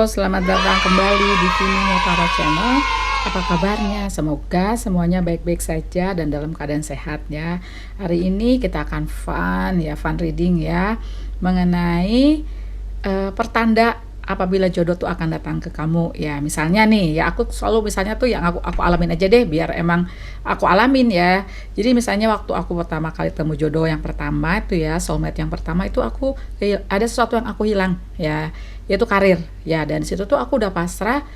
Halo, selamat datang kembali di Vini Mutara Channel. Apa kabarnya? Semoga semuanya baik-baik saja dan dalam keadaan sehat ya. Hari ini kita akan fun reading ya, mengenai pertanda apabila jodoh tuh akan datang ke kamu ya. Misalnya nih ya, aku selalu misalnya tuh yang aku alamin aja deh, biar emang aku alamin ya. Jadi misalnya waktu aku pertama kali temu jodoh yang pertama itu ya, soulmate yang pertama itu, aku ada sesuatu yang aku hilang ya, yaitu karir ya. Dan situ tuh aku udah pasrah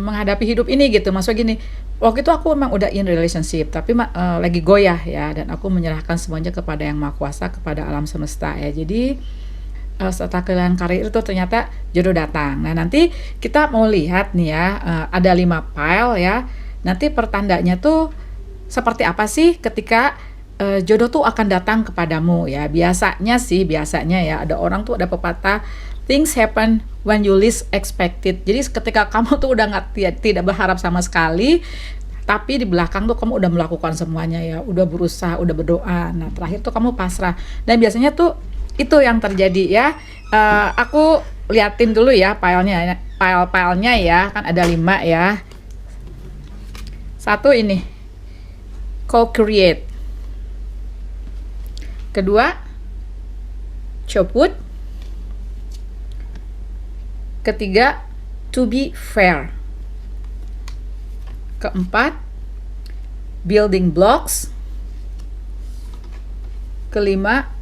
menghadapi hidup ini gitu. Maksudnya gini, waktu itu aku memang udah in relationship tapi lagi goyah ya, dan aku menyerahkan semuanya kepada Yang Maha Kuasa, kepada alam semesta ya. Jadi setelah kehilangan karir itu ternyata jodoh datang. Nah, nanti kita mau lihat nih ya, ada 5 pile ya. Nanti pertandanya tuh seperti apa sih ketika jodoh tuh akan datang kepadamu ya. Biasanya ya, ada orang tuh, ada pepatah, things happen when you least expect it. Jadi ketika kamu tuh udah tidak berharap sama sekali, tapi di belakang tuh kamu udah melakukan semuanya ya, udah berusaha, udah berdoa. Nah, terakhir tuh kamu pasrah. Dan biasanya tuh itu yang terjadi ya. Aku liatin dulu ya file-filenya ya, kan ada 5 ya. Satu ini, co-create. Kedua, chopwood. Ketiga, to be fair. Keempat, building blocks. Kelima,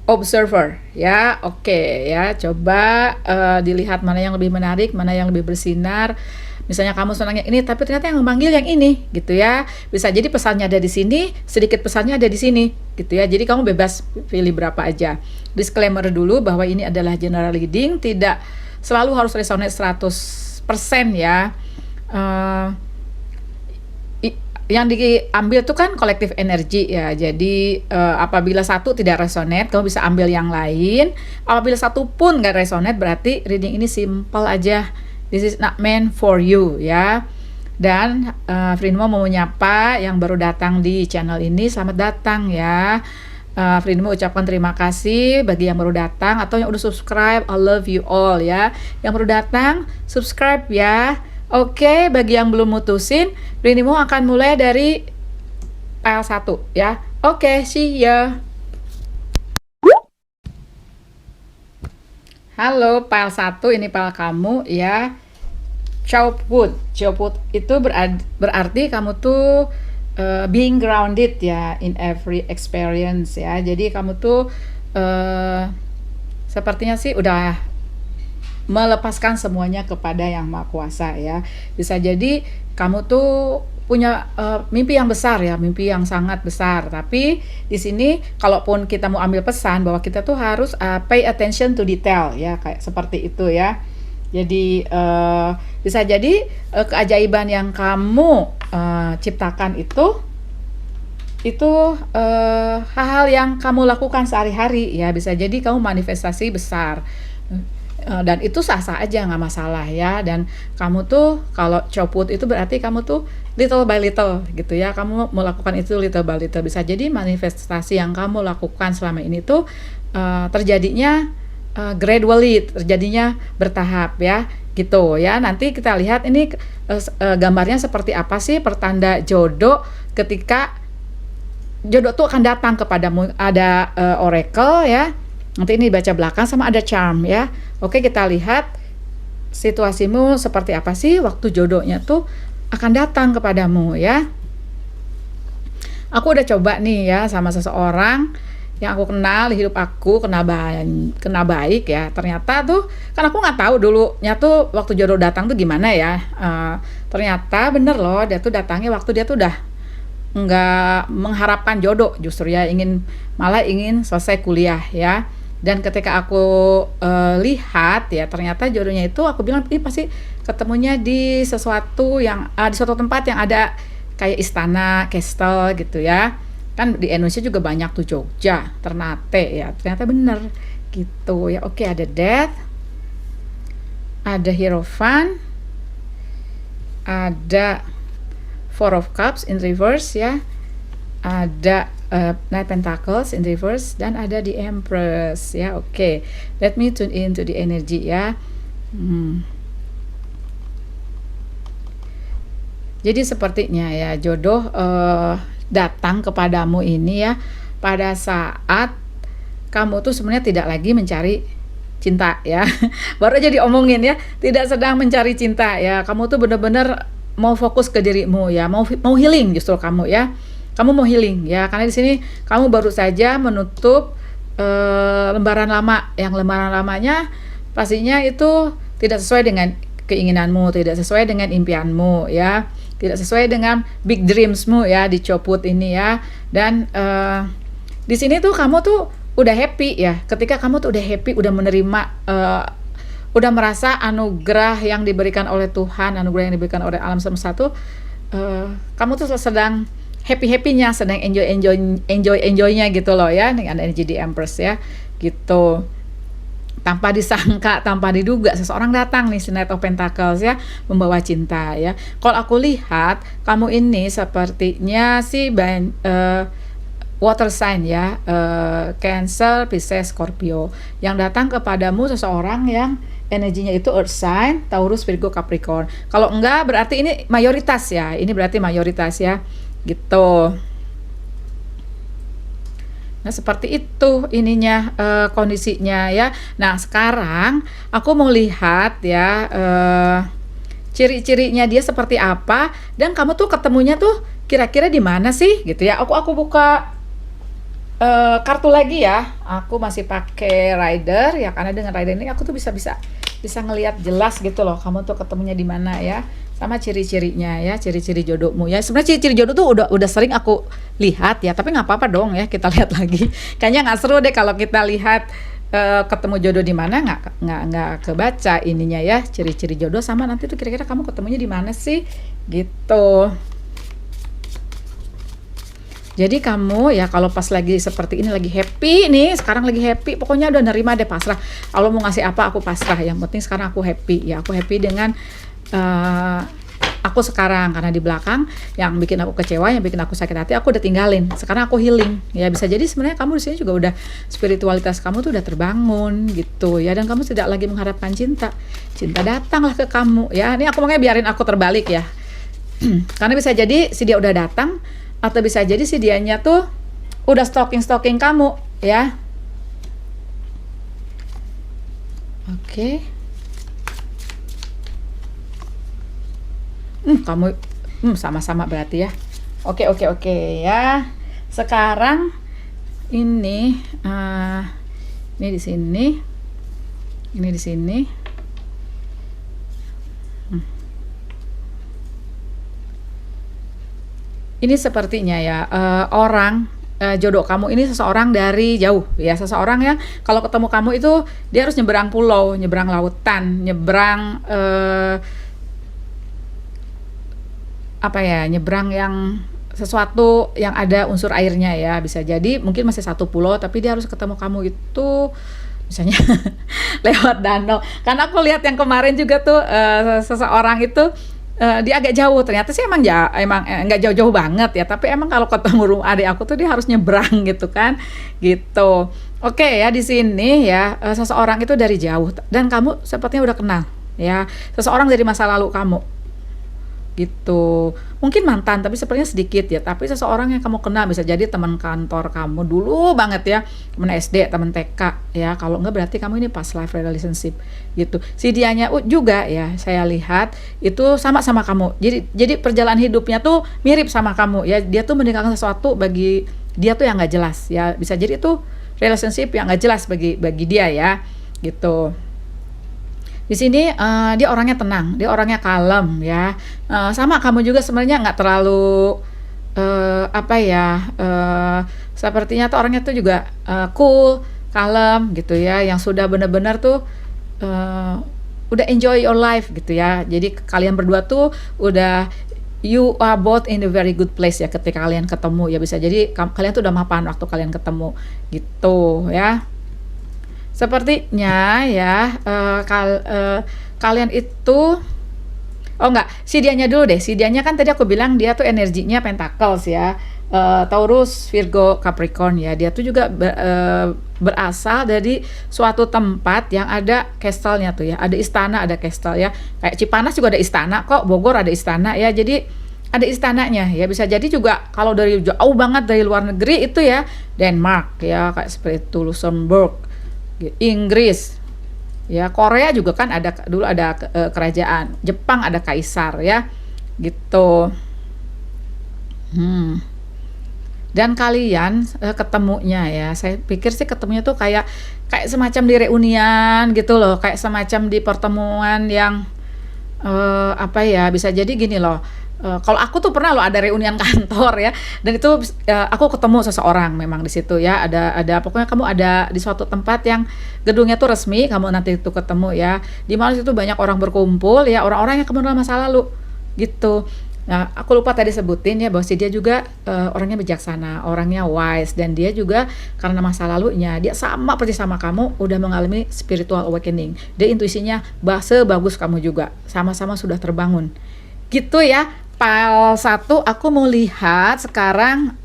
observer ya. Oke ya, coba dilihat mana yang lebih menarik, mana yang lebih bersinar. Misalnya kamu senangnya ini tapi ternyata yang memanggil yang ini gitu ya. Bisa jadi pesannya ada di sini, sedikit pesannya ada di sini gitu ya. Jadi kamu bebas pilih berapa aja. Disclaimer dulu bahwa ini adalah general reading, tidak selalu harus resonate 100% ya. Yang diambil itu kan kolektif energi ya. Jadi apabila satu tidak resonate, kamu bisa ambil yang lain. Apabila satu pun nggak resonate, berarti reading ini simple aja. This is not meant for you ya. Dan Frinmo mau menyapa yang baru datang di channel ini, selamat datang ya. Frinmo ucapkan terima kasih bagi yang baru datang atau yang udah subscribe. I love you all ya. Yang baru datang, subscribe ya. Oke, bagi yang belum mutusin, Frinmo akan mulai dari pile 1 ya. Oke, see ya. Halo, pile 1, ini pile kamu ya. Chopwood itu berarti kamu tuh being grounded ya, in every experience ya. Jadi kamu tuh sepertinya sih udah melepaskan semuanya kepada Yang Maha Kuasa ya. Bisa jadi kamu tuh punya mimpi yang besar ya, mimpi yang sangat besar. Tapi di sini kalaupun kita mau ambil pesan bahwa kita tuh harus pay attention to detail ya, kayak seperti itu ya. Jadi bisa jadi keajaiban yang kamu ciptakan itu hal-hal yang kamu lakukan sehari-hari ya. Bisa jadi kamu manifestasi besar. Dan itu sah-sah aja, nggak masalah ya. Dan kamu tuh kalau copot itu berarti kamu tuh little by little gitu ya, kamu melakukan itu little by little. Bisa jadi manifestasi yang kamu lakukan selama ini tuh terjadinya gradually, terjadinya bertahap ya gitu ya. Nanti kita lihat ini gambarnya seperti apa sih pertanda jodoh ketika jodoh tuh akan datang kepadamu. Ada oracle ya, nanti ini baca belakang, sama ada charm ya. Oke, kita lihat situasimu seperti apa sih waktu jodohnya tuh akan datang kepadamu ya. Aku udah coba nih ya sama seseorang yang aku kenal di hidup aku, kenal baik ya. Ternyata tuh kan aku nggak tahu dulunya tuh waktu jodoh datang tuh gimana ya. Ternyata bener loh, dia tuh datangnya waktu dia tuh udah nggak mengharapkan jodoh, justru ya malah ingin selesai kuliah ya. Dan ketika aku lihat ya, ternyata jodohnya itu, aku bilang ini pasti ketemunya di sesuatu yang di suatu tempat yang ada kayak istana, castle gitu ya. Kan di Indonesia juga banyak tuh, Jogja, Ternate ya. Ternyata bener gitu ya. Oke, ada Death, ada Hierophant, ada Four of Cups in reverse ya, ada Knight Pentacles in reverse, dan ada di Empress ya. Oke, let me tune in to the energy ya. Jadi sepertinya ya jodoh datang kepadamu ini ya pada saat kamu tuh sebenarnya tidak lagi mencari cinta ya. Baru aja diomongin ya, tidak sedang mencari cinta ya. Kamu tuh bener-bener mau fokus ke dirimu ya, mau healing justru kamu ya. Kamu mau healing ya, karena di sini kamu baru saja menutup lembaran lama. Yang lembaran lamanya pastinya itu tidak sesuai dengan keinginanmu, tidak sesuai dengan impianmu ya, tidak sesuai dengan big dreamsmu ya, dicopot ini ya. Dan di sini tuh kamu tuh udah happy ya. Ketika kamu tuh udah happy, udah menerima, udah merasa anugerah yang diberikan oleh Tuhan, anugerah yang diberikan oleh alam semesta tuh, kamu tuh sedang happy-happynya, sedang enjoy-nya gitu loh ya, dengan energi di Empress ya, gitu. Tanpa disangka, tanpa diduga, seseorang datang nih, si Knight of Pentacles ya, membawa cinta ya. Kalau aku lihat, kamu ini sepertinya sih water sign ya, Cancer, Pisces, Scorpio. Yang datang kepadamu seseorang yang energinya itu Earth sign, Taurus, Virgo, Capricorn. Kalau enggak berarti ini mayoritas ya, ini berarti mayoritas ya, gitu. Nah seperti itu ininya, kondisinya ya. Nah sekarang aku mau lihat ya ciri-cirinya dia seperti apa, dan kamu tuh ketemunya tuh kira-kira di mana sih gitu ya. Aku buka kartu lagi ya. Aku masih pakai Rider ya, karena dengan Rider ini aku tuh bisa ngelihat jelas gitu loh kamu tuh ketemunya di mana ya, sama ciri-cirinya ya, ciri-ciri jodohmu ya. Sebenarnya ciri-ciri jodoh tuh udah sering aku lihat ya, tapi nggak apa-apa dong ya kita lihat lagi. Kayaknya nggak seru deh kalau kita lihat ketemu jodoh di mana, nggak kebaca ininya ya, ciri-ciri jodoh sama nanti tuh kira-kira kamu ketemunya di mana sih gitu. Jadi kamu ya kalau pas lagi seperti ini, lagi happy nih, sekarang lagi happy, pokoknya udah nerima deh, pasrah. Allah mau ngasih apa aku pasrah, yang penting sekarang aku happy ya. Aku happy dengan aku sekarang, karena di belakang yang bikin aku kecewa, yang bikin aku sakit hati, aku udah tinggalin. Sekarang aku healing ya. Bisa jadi sebenarnya kamu di sini juga udah, spiritualitas kamu tuh udah terbangun gitu ya, dan kamu tidak lagi mengharapkan cinta datanglah ke kamu ya. Ini aku makanya biarin aku terbalik ya. Karena bisa jadi si dia udah datang, atau bisa jadi si dianya tuh udah stalking kamu ya. Oke. Kamu sama-sama berarti ya. Oke ya. Sekarang ini di sini. Ini di sini. Ini sepertinya ya, orang jodoh kamu ini seseorang dari jauh ya, seseorang yang kalau ketemu kamu itu dia harus nyebrang pulau, nyebrang lautan, nyebrang nyebrang yang sesuatu yang ada unsur airnya ya. Bisa jadi mungkin masih satu pulau, tapi dia harus ketemu kamu itu misalnya lewat danau. Karena aku lihat yang kemarin juga tuh seseorang itu dia agak jauh, ternyata sih emang nggak jauh-jauh banget ya, tapi emang kalau ketemu rumah adik aku tuh dia harus nyebrang gitu kan, gitu. Oke ya, di sini ya seseorang itu dari jauh, dan kamu sepertinya udah kenal ya, seseorang dari masa lalu kamu gitu. Mungkin mantan, tapi sepertinya sedikit ya, tapi seseorang yang kamu kenal, bisa jadi teman kantor kamu dulu banget ya, teman SD, teman TK ya. Kalau enggak berarti kamu ini past life relationship gitu. Si dianya juga ya, saya lihat itu sama kamu. Jadi perjalanan hidupnya tuh mirip sama kamu ya. Dia tuh meninggalkan sesuatu bagi dia tuh yang nggak jelas ya. Bisa jadi itu relationship yang nggak jelas bagi dia ya, gitu. Di sini dia orangnya tenang, dia orangnya kalem ya. Sama kamu juga sebenarnya nggak terlalu sepertinya tuh orangnya tuh juga cool, kalem gitu ya, yang sudah benar-benar tuh udah enjoy your life gitu ya. Jadi kalian berdua tuh udah, you are both in a very good place ya ketika kalian ketemu ya. Bisa jadi kalian tuh udah mapan waktu kalian ketemu gitu ya. Sepertinya ya kalian itu, si dianya dulu deh. Si dianya kan tadi aku bilang dia tuh energinya Pentacles ya, Taurus, Virgo, Capricorn ya. Dia tuh juga berasal dari suatu tempat yang ada castle-nya tuh ya. Ada istana, ada castle ya. Kayak Cipanas juga ada istana kok, Bogor ada istana ya. Jadi ada istananya ya. Bisa jadi juga kalau dari jauh banget dari luar negeri itu ya, Denmark ya, kayak seperti itu, Luxembourg, Inggris. Ya, Korea juga kan ada dulu ada kerajaan, Jepang ada kaisar ya. Gitu. Hmm. Dan kalian ketemunya ya, saya pikir sih ketemunya tuh kayak kayak semacam di reunian gitu loh, kayak semacam di pertemuan yang apa ya, bisa jadi gini loh. Kalau aku tuh pernah loh ada reunian kantor ya, dan itu aku ketemu seseorang memang di situ ya, ada pokoknya kamu ada di suatu tempat yang gedungnya tuh resmi, kamu nanti itu ketemu ya, di mana itu banyak orang berkumpul ya, orang-orang yang kamu kenal masa lalu gitu. Nah, aku lupa tadi sebutin ya bahwa si dia juga orangnya bijaksana, orangnya wise, dan dia juga karena masa lalunya dia sama persis sama kamu udah mengalami spiritual awakening. Dia intuisinya sebagus kamu juga, sama-sama sudah terbangun. Gitu ya. Pile 1 aku mau lihat sekarang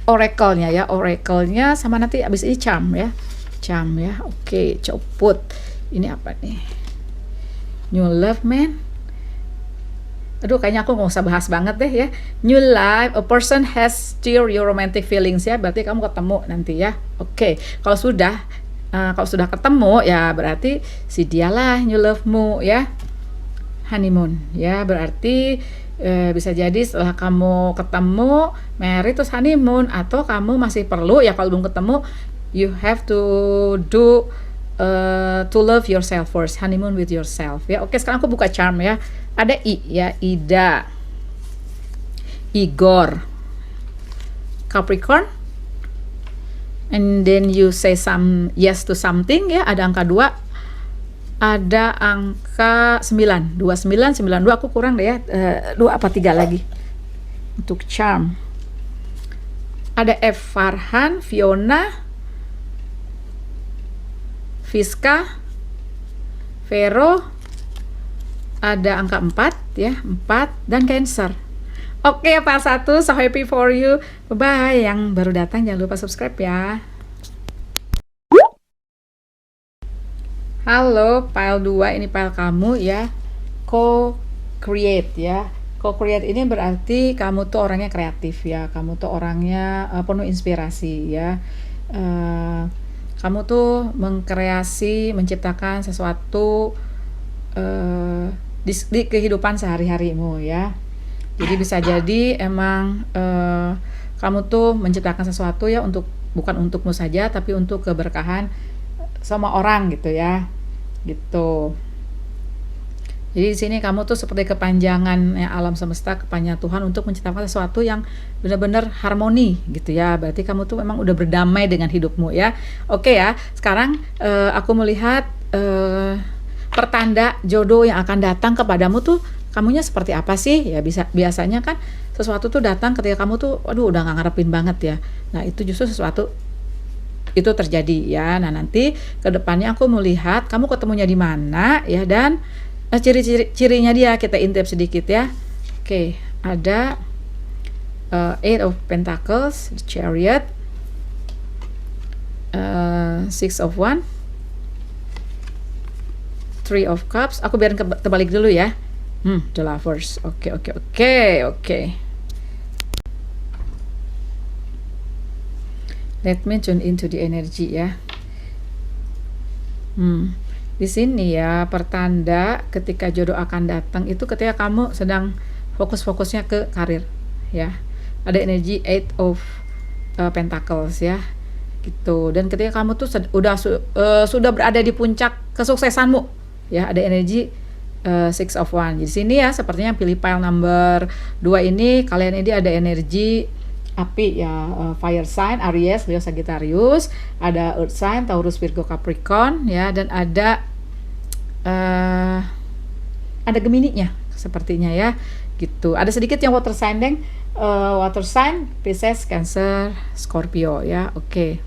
oracle-nya ya, oracle-nya sama nanti abis ini charm ya. Charm ya. Oke, copot. Ini apa nih? New love man. Aduh, kayaknya aku nggak usah bahas banget deh ya. New life, a person has stir your romantic feelings ya. Berarti kamu ketemu nanti ya. Oke, kalau sudah ketemu ya berarti si dialah new love-mu ya. Honeymoon ya, berarti bisa jadi setelah kamu ketemu married terus honeymoon, atau kamu masih perlu ya kalau belum ketemu, you have to do to love yourself first, honeymoon with yourself ya. Oke, sekarang aku buka charm ya. Ada I ya, Ida, Igor, Capricorn, and then you say some yes to something ya. Ada angka 2, ada angka 9, 29, 92, aku kurang deh ya, 2 apa 3 lagi untuk charm. Ada F, Farhan, Fiona, Fiska, Vero, ada angka 4 ya, 4, dan Cancer. Oke, Pile 1, so happy for you. Bye-bye. Yang baru datang jangan lupa subscribe ya. Halo, Pile 2, ini Pile kamu ya. Co-create ya. Co-create ini berarti kamu tuh orangnya kreatif ya. Kamu tuh orangnya penuh inspirasi ya. Kamu tuh mengkreasi, menciptakan sesuatu di kehidupan sehari-harimu ya. Jadi bisa jadi emang kamu tuh menciptakan sesuatu ya bukan untukmu saja, tapi untuk keberkahan sama orang gitu ya. Gitu. Jadi di sini kamu tuh seperti kepanjangan ya, alam semesta, kepanjangan Tuhan untuk menciptakan sesuatu yang benar-benar harmoni gitu ya. Berarti kamu tuh memang udah berdamai dengan hidupmu ya. Oke ya. Sekarang aku melihat pertanda jodoh yang akan datang kepadamu tuh kamunya seperti apa sih? Ya biasanya kan sesuatu tuh datang ketika kamu tuh aduh udah gak ngarepin banget ya. Nah, itu justru sesuatu itu terjadi ya. Nah, nanti ke depannya aku melihat kamu ketemunya di mana ya, dan ciri-cirinya dia kita intip sedikit ya. Oke, ada Eight of Pentacles, Chariot, Six of Wands, Three of Cups. Aku biarin terbalik dulu ya. The Lovers. Oke. Let me tune into the energy ya. Di sini ya pertanda ketika jodoh akan datang itu ketika kamu sedang fokus-fokusnya ke karir ya. Ada energi Eight of Pentacles ya. Gitu. Dan ketika kamu tuh sudah berada di puncak kesuksesanmu ya, ada energi Six of Wands. Di sini ya sepertinya pilih pile number 2 ini, kalian ini ada energi api ya, fire sign Aries, Leo, Sagittarius, ada earth sign Taurus, Virgo, Capricorn ya, dan ada Gemininya sepertinya ya. Gitu. Ada sedikit yang water sign Pisces, Cancer, Scorpio ya. Oke.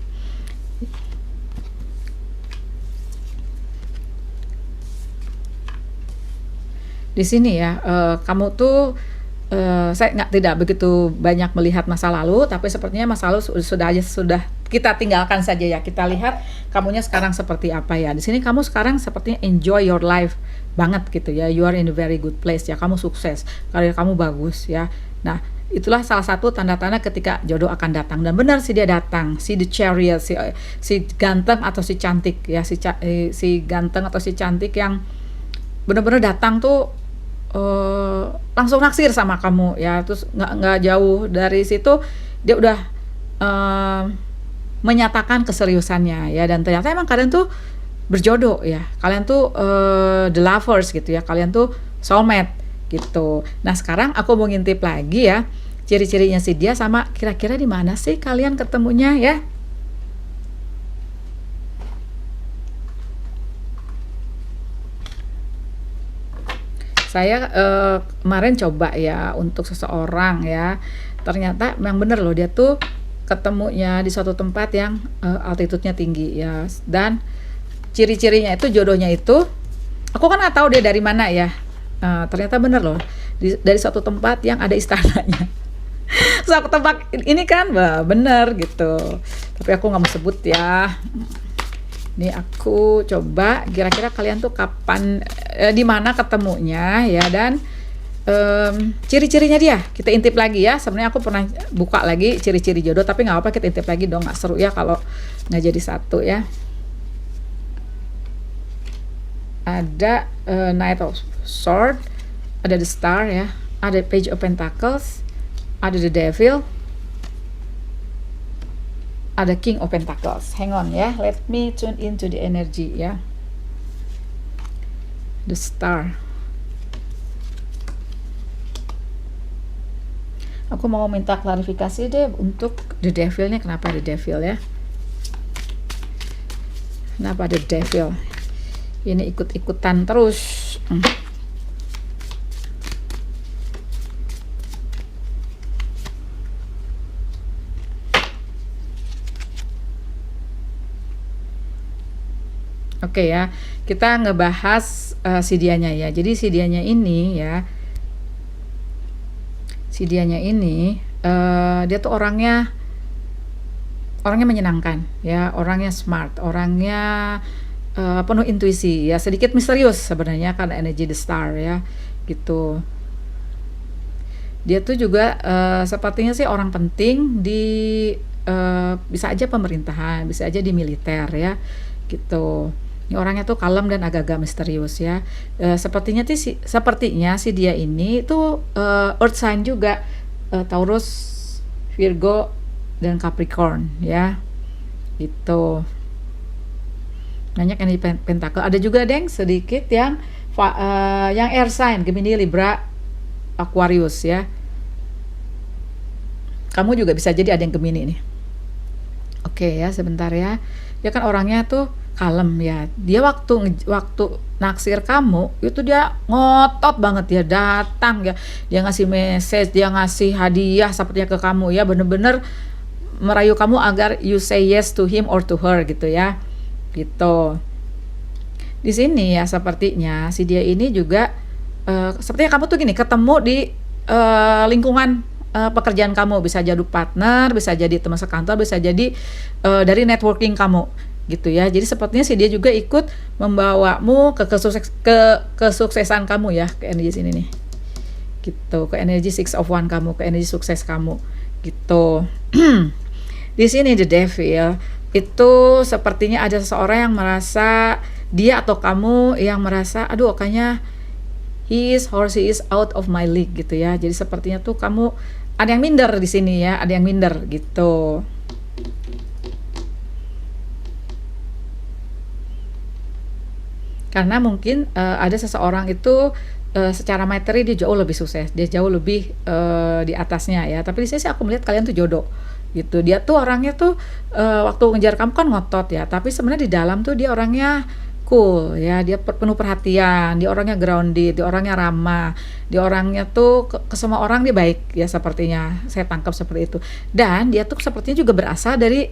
Di sini ya kamu tuh saya tidak begitu banyak melihat masa lalu, tapi sepertinya masa lalu sudah kita tinggalkan saja ya. Kita lihat kamunya sekarang seperti apa ya. Di sini kamu sekarang sepertinya enjoy your life banget gitu ya. You are in a very good place ya. Kamu sukses, karir kamu bagus ya. Nah, itulah salah satu tanda-tanda ketika jodoh akan datang. Dan benar sih dia datang, si the chariot, si ganteng atau si cantik ya, si ganteng atau si cantik yang benar-benar datang tuh langsung naksir sama kamu ya. Terus nggak jauh dari situ dia udah eh, menyatakan keseriusannya ya, dan ternyata emang kalian tuh berjodoh ya, kalian tuh the lovers gitu ya, kalian tuh soulmate gitu. Nah sekarang aku mau ngintip lagi ya ciri-cirinya si dia, sama kira-kira di mana sih kalian ketemunya ya. Saya kemarin coba ya untuk seseorang ya, ternyata memang bener loh dia tuh ketemunya di suatu tempat yang altitude-nya tinggi ya, dan ciri-cirinya itu jodohnya itu, aku kan nggak tahu dia dari mana ya. Ternyata bener loh, dari suatu tempat yang ada istananya. Suatu tempat ini kan, bener gitu. Tapi aku nggak mau sebut ya. Nih aku coba kira-kira kalian tuh kapan, di mana ketemunya ya, dan ciri-cirinya dia kita intip lagi ya. Sebenarnya aku pernah buka lagi ciri-ciri jodoh, tapi nggak apa, kita intip lagi dong, nggak seru ya kalau nggak jadi satu ya. Ada Knight of Sword, ada the Star ya, ada Page of Pentacles, ada the Devil, ada King of Pentacles. Hang on ya, let me tune into the energy ya. The Star. Aku mau minta klarifikasi deh untuk the Devil-nya, kenapa the Devil ya? Kenapa the Devil? Ini ikut-ikutan terus. Oke ya, kita ngebahas si dianya ya. Jadi si dianya ini ya, dia tuh orangnya menyenangkan ya, orangnya smart, orangnya penuh intuisi ya, sedikit misterius sebenarnya karena energi the Star ya gitu. Dia tuh juga sepertinya sih orang penting di bisa aja pemerintahan, bisa aja di militer ya gitu. Ini orangnya tuh kalem dan agak-agak misterius ya. Sepertinya si dia ini tuh earth sign juga, Taurus, Virgo dan Capricorn ya gitu. Banyak yang di pentakel, ada juga deng sedikit yang air sign, Gemini, Libra, Aquarius ya. Kamu juga bisa jadi ada yang Gemini nih. Oke ya, sebentar ya. Dia kan orangnya tuh kalem ya. Dia waktu naksir kamu itu dia ngotot banget, dia datang ya. Dia ngasih message, dia ngasih hadiah sepertinya ke kamu ya, bener-bener merayu kamu agar you say yes to him or to her gitu ya. Gitu. Di sini ya sepertinya si dia ini juga sepertinya kamu tuh gini, ketemu di lingkungan pekerjaan kamu, bisa jadi partner, bisa jadi teman sekantor, bisa jadi dari networking kamu gitu ya. Jadi sepertinya si dia juga ikut membawamu ke kesuksesan kamu ya, ke energi sini nih. Gitu, ke energi Six of Wands kamu, ke energi sukses kamu gitu. Di sini the Devil itu sepertinya ada seseorang yang merasa, dia atau kamu yang merasa, aduh kayaknya he is or she is out of my league gitu ya. Jadi sepertinya tuh kamu ada yang minder di sini ya, ada yang minder gitu. Karena mungkin ada seseorang itu secara materi dia jauh lebih sukses, dia jauh lebih di atasnya ya. Tapi di sini aku melihat kalian tuh jodoh gitu. Dia tuh orangnya tuh waktu ngejar kamu kan ngotot ya, tapi sebenarnya di dalam tuh dia orangnya cool ya, dia penuh perhatian, dia orangnya grounded, dia orangnya ramah, dia orangnya tuh ke semua orang dia baik ya, sepertinya saya tangkap seperti itu. Dan dia tuh sepertinya juga berasal dari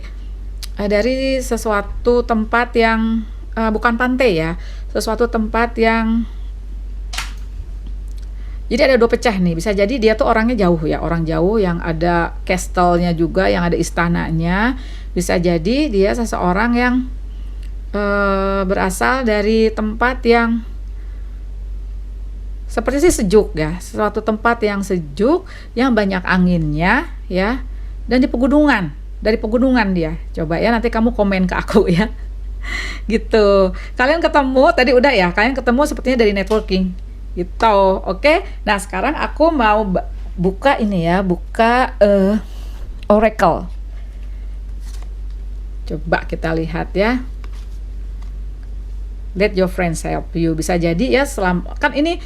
sesuatu tempat yang bukan pantai ya, sesuatu tempat yang Jadi ada dua pecah nih, bisa jadi dia tuh orangnya jauh ya, orang jauh yang ada castle-nya juga, yang ada istananya. Bisa jadi dia seseorang yang berasal dari tempat yang seperti sih sejuk ya, suatu tempat yang sejuk, yang banyak anginnya ya, dan di pegunungan, dari pegunungan dia. Coba ya nanti kamu komen ke aku ya. Gitu. Kalian ketemu tadi udah ya, kalian ketemu sepertinya dari networking. Gitu. Oke. Nah, sekarang aku mau buka ini ya, buka Oracle. Coba kita lihat ya. Let your friends help you. Bisa jadi ya, kan ini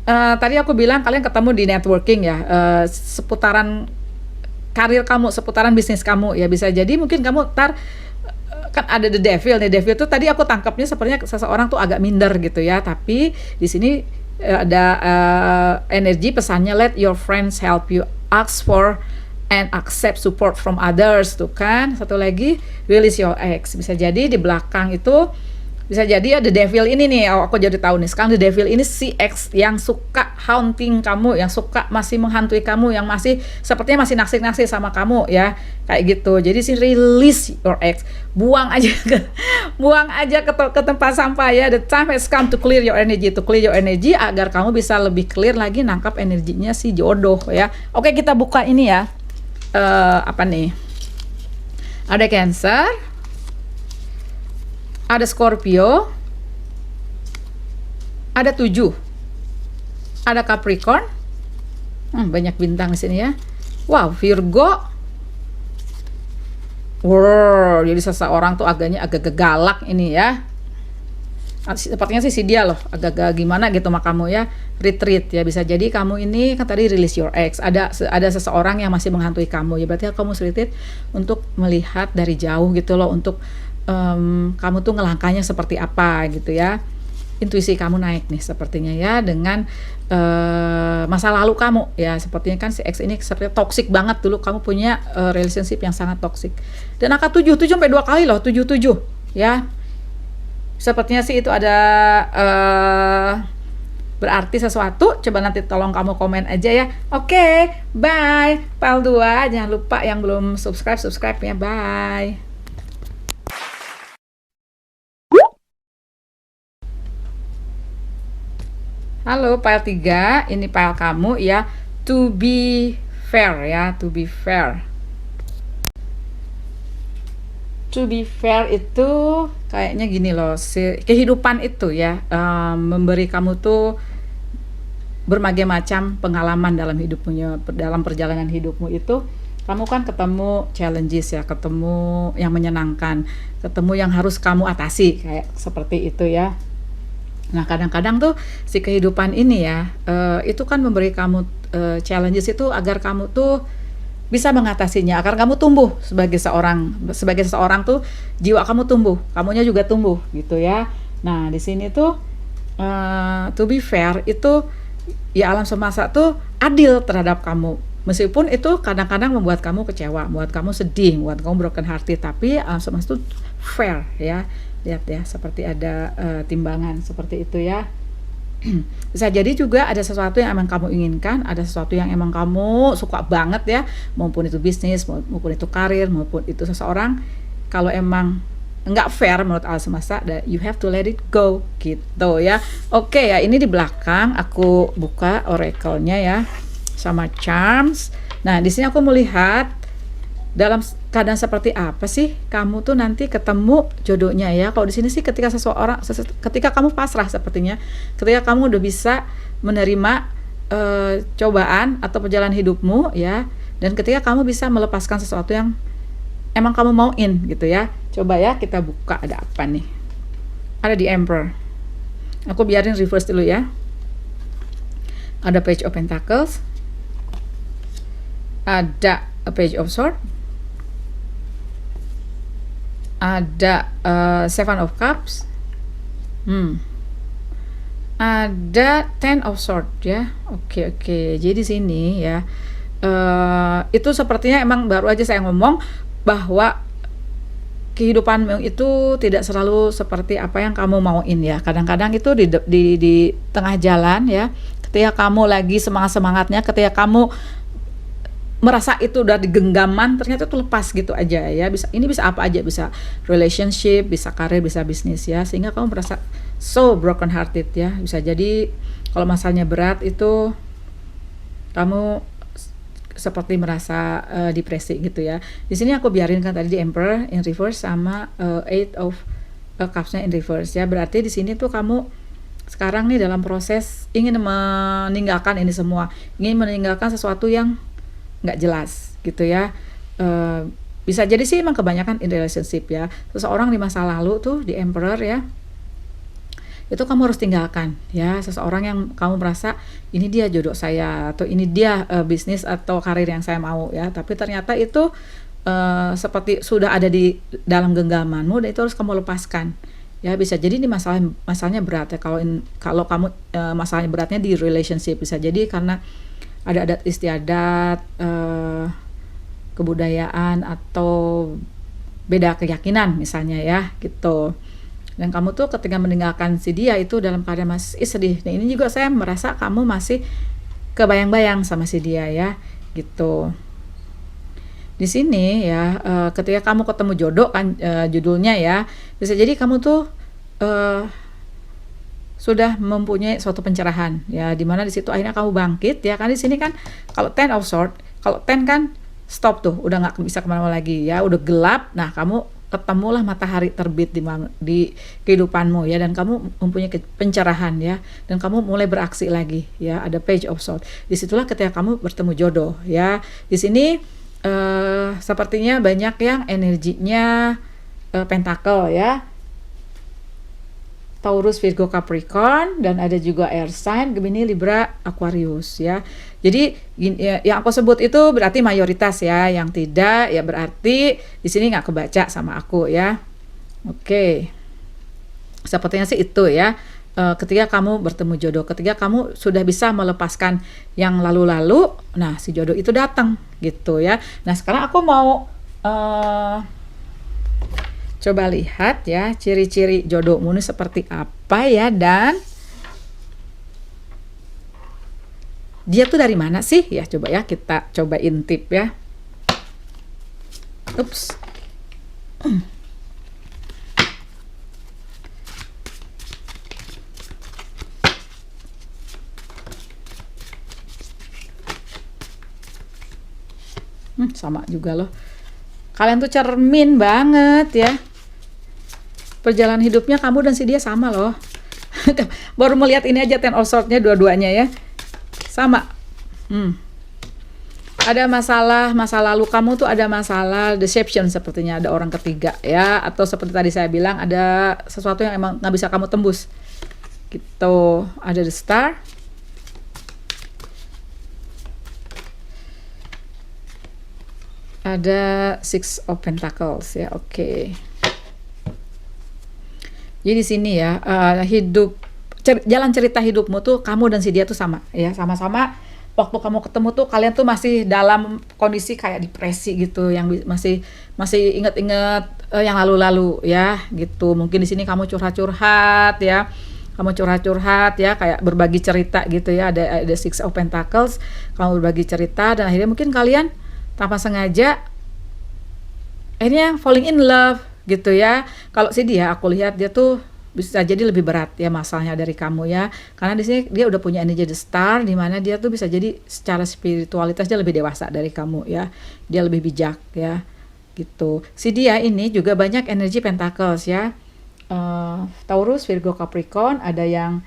tadi aku bilang kalian ketemu di networking ya, seputaran karir kamu, seputaran bisnis kamu ya. Bisa jadi mungkin kamu kan ada the devil nih. Devil tuh tadi aku tangkapnya sepertinya seseorang tuh agak minder gitu ya, tapi di sini ada energi pesannya let your friends help you, ask for and accept support from others tuh kan. Satu lagi release your ex. Bisa jadi di belakang itu bisa jadi ya the devil ini nih, aku jadi tahu nih sekarang the devil ini si ex yang suka haunting kamu, yang suka masih menghantui kamu, yang masih sepertinya masih naksir-naksir sama kamu ya, kayak gitu. Jadi si release your ex, buang aja ke tempat sampah ya. The time has come to clear your energy, agar kamu bisa lebih clear lagi nangkap energinya si jodoh ya. Oke, kita buka ini ya. Apa nih? Ada Cancer, ada Scorpio, ada 7, ada Capricorn, banyak bintang di sini ya. Wow, Virgo. Wow, jadi seseorang tuh agak galak ini ya. Sepertinya sih si dia loh, agak gimana gitu sama kamu ya. Retreat ya, bisa jadi kamu ini kan tadi release your ex. Ada seseorang yang masih menghantui kamu ya, berarti kamu retreat untuk melihat dari jauh gitu loh, untuk kamu tuh ngelangkahnya seperti apa gitu ya. Intuisi kamu naik nih sepertinya ya, dengan masa lalu kamu ya. Sepertinya kan si ex ini sepertinya toxic banget, dulu kamu punya relationship yang sangat toxic. Dan angka 7 sampai 2 kali loh, 7 ya. Sepertinya sih itu ada berarti sesuatu. Coba nanti tolong kamu komen aja ya. Oke, bye. Pile 2, jangan lupa yang belum subscribe ya. Bye. Halo pile 3, ini pile kamu ya. To be fair ya, to be fair. To be fair itu kayaknya gini loh, kehidupan itu ya, memberi kamu tuh berbagai macam pengalaman dalam hidupmu, dalam perjalanan hidupmu itu. Kamu kan ketemu challenges ya, ketemu yang menyenangkan, ketemu yang harus kamu atasi, kayak seperti itu ya. Nah, kadang-kadang tuh si kehidupan ini ya, itu kan memberi kamu challenges itu agar kamu tuh bisa mengatasinya, agar kamu tumbuh sebagai seseorang tuh jiwa kamu tumbuh, kamunya juga tumbuh gitu ya. Nah, di sini tuh to be fair itu ya, alam semesta tuh adil terhadap kamu. Meskipun itu kadang-kadang membuat kamu kecewa, membuat kamu sedih, membuat kamu broken hearted, tapi alam semesta tuh fair ya. Lihat ya, seperti ada timbangan seperti itu ya. Bisa jadi juga ada sesuatu yang emang kamu inginkan, ada sesuatu yang emang kamu suka banget ya, maupun itu bisnis, maupun itu karir, maupun itu seseorang. Kalau emang nggak fair menurut alam semesta, you have to let it go gitu ya. Oke ya, ini di belakang aku buka oracle-nya ya, sama charms. Nah, di sini aku melihat dalam keadaan seperti apa sih kamu tuh nanti ketemu jodohnya ya. Kalau di sini sih ketika ketika kamu pasrah sepertinya, ketika kamu udah bisa menerima cobaan atau perjalanan hidupmu ya, dan ketika kamu bisa melepaskan sesuatu yang emang kamu mauin gitu ya. Coba ya kita buka ada apa nih. Ada di Emperor. Aku biarin reverse dulu ya. Ada Page of Pentacles, ada a Page of Swords, ada Seven of Cups, ada Ten of Swords ya. Oke. Jadi sini ya, itu sepertinya emang baru aja saya ngomong bahwa kehidupan itu tidak selalu seperti apa yang kamu mauin ya. Kadang-kadang itu di tengah jalan ya, ketika kamu lagi semangat-semangatnya, ketika kamu merasa itu udah digenggaman, ternyata itu lepas gitu aja ya. Ini bisa apa aja, bisa relationship, bisa karir, bisa bisnis ya, sehingga kamu merasa so broken hearted ya. Bisa jadi kalau masalahnya berat itu kamu seperti merasa depresi gitu ya. Di sini aku biarin kan tadi di Emperor in reverse sama Eight of Cups-nya in reverse ya. Berarti di sini tuh kamu sekarang nih dalam proses ingin meninggalkan ini semua, ingin meninggalkan sesuatu yang nggak jelas gitu ya. Bisa jadi sih emang kebanyakan in relationship ya. Seseorang di masa lalu tuh di Emperor ya, itu kamu harus tinggalkan ya. Seseorang yang kamu merasa ini dia jodoh saya, atau ini dia bisnis atau karir yang saya mau ya, tapi ternyata itu seperti sudah ada di dalam genggamanmu, dan itu harus kamu lepaskan ya. Bisa jadi ini masalahnya berat ya. Kalau kamu masalahnya beratnya di relationship, bisa jadi karena ada adat istiadat, kebudayaan, atau beda keyakinan misalnya ya gitu. Dan kamu tuh ketika meninggalkan si dia itu dalam keadaan masih sedih. Nah ini juga saya merasa kamu masih kebayang-bayang sama si dia ya gitu. Di sini ya ketika kamu ketemu jodoh kan, judulnya ya, bisa jadi kamu tuh sudah mempunyai suatu pencerahan ya, dimana di situ akhirnya kamu bangkit ya. Kan di sini kan kalau Ten of Swords, kalau Ten kan stop tuh, udah nggak bisa kemana-mana lagi ya, udah gelap. Nah kamu ketemulah matahari terbit di kehidupanmu ya, dan kamu mempunyai pencerahan ya, dan kamu mulai beraksi lagi ya. Ada Page of Swords, disitulah ketika kamu bertemu jodoh ya. Di sini sepertinya banyak yang energinya pentacle ya, Taurus, Virgo, Capricorn, dan ada juga air sign Gemini, Libra, Aquarius ya. Jadi yang aku sebut itu berarti mayoritas ya, yang tidak ya berarti di sini nggak kebaca sama aku ya. Oke, sepertinya sih itu ya. Ketika kamu bertemu jodoh, ketika kamu sudah bisa melepaskan yang lalu-lalu, nah si jodoh itu datang gitu ya. Nah sekarang aku mau coba lihat ya ciri-ciri jodohmu ini seperti apa ya, dan dia tuh dari mana sih ya. Coba ya kita coba intip ya. Ups. Sama juga loh. Kalian tuh cermin banget ya. Perjalanan hidupnya kamu dan si dia sama loh. Baru melihat ini aja Ten of Swords-nya dua-duanya ya. Sama. Ada masa lalu kamu tuh ada masalah deception, sepertinya ada orang ketiga ya, atau seperti tadi saya bilang ada sesuatu yang emang nggak bisa kamu tembus gitu. Ada the Star, ada Six of Pentacles ya. Oke. Jadi di sini ya jalan cerita hidupmu tuh kamu dan si dia tuh sama ya, sama-sama. Waktu kamu ketemu tuh kalian tuh masih dalam kondisi kayak depresi gitu, yang masih inget-inget yang lalu-lalu ya gitu. Mungkin di sini kamu curhat-curhat ya, kayak berbagi cerita gitu ya. Ada Six of Pentacles, kamu berbagi cerita, dan akhirnya mungkin kalian tanpa sengaja akhirnya falling in love gitu ya. Kalau sih dia, aku lihat dia tuh bisa jadi lebih berat ya masalahnya dari kamu ya, karena di sini dia udah punya energi the Star, di mana dia tuh bisa jadi secara spiritualitas dia lebih dewasa dari kamu ya, dia lebih bijak ya gitu. Si dia ini juga banyak energi Pentacles ya, Taurus, Virgo, Capricorn, ada yang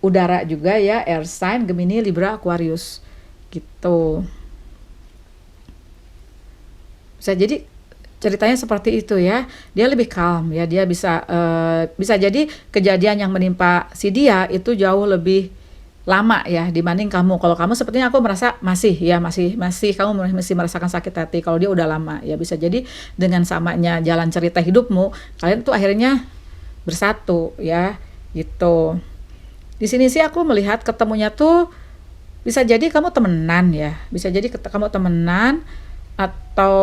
udara juga ya, air sign Gemini, Libra, Aquarius gitu. Bisa jadi ceritanya seperti itu ya. Dia lebih calm ya, dia bisa jadi kejadian yang menimpa si dia itu jauh lebih lama ya dibanding kamu. Kalau kamu sepertinya aku merasa masih kamu masih merasakan sakit hati. Kalau dia udah lama ya, bisa jadi dengan samanya jalan cerita hidupmu, kalian tuh akhirnya bersatu ya gitu. Di sini sih aku melihat ketemunya tuh bisa jadi kamu temenan ya, bisa jadi kamu temenan, atau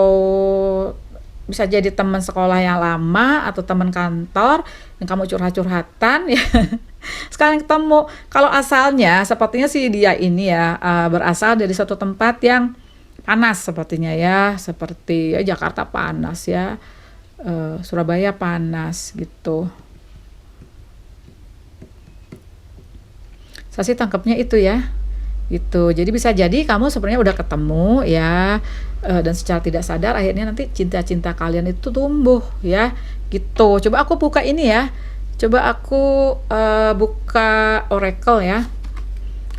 bisa jadi teman sekolah yang lama, atau teman kantor yang kamu curhat-curhatan ya. Sekarang ketemu. Kalau asalnya sepertinya sih dia ini ya berasal dari suatu tempat yang panas sepertinya ya, seperti ya Jakarta panas ya, Surabaya panas gitu. Saya sih tangkapnya itu ya. Gitu. Jadi bisa jadi kamu sebenarnya udah ketemu ya, dan secara tidak sadar akhirnya nanti cinta-cinta kalian itu tumbuh ya. Gitu. Coba aku buka ini ya. Coba aku buka Oracle ya.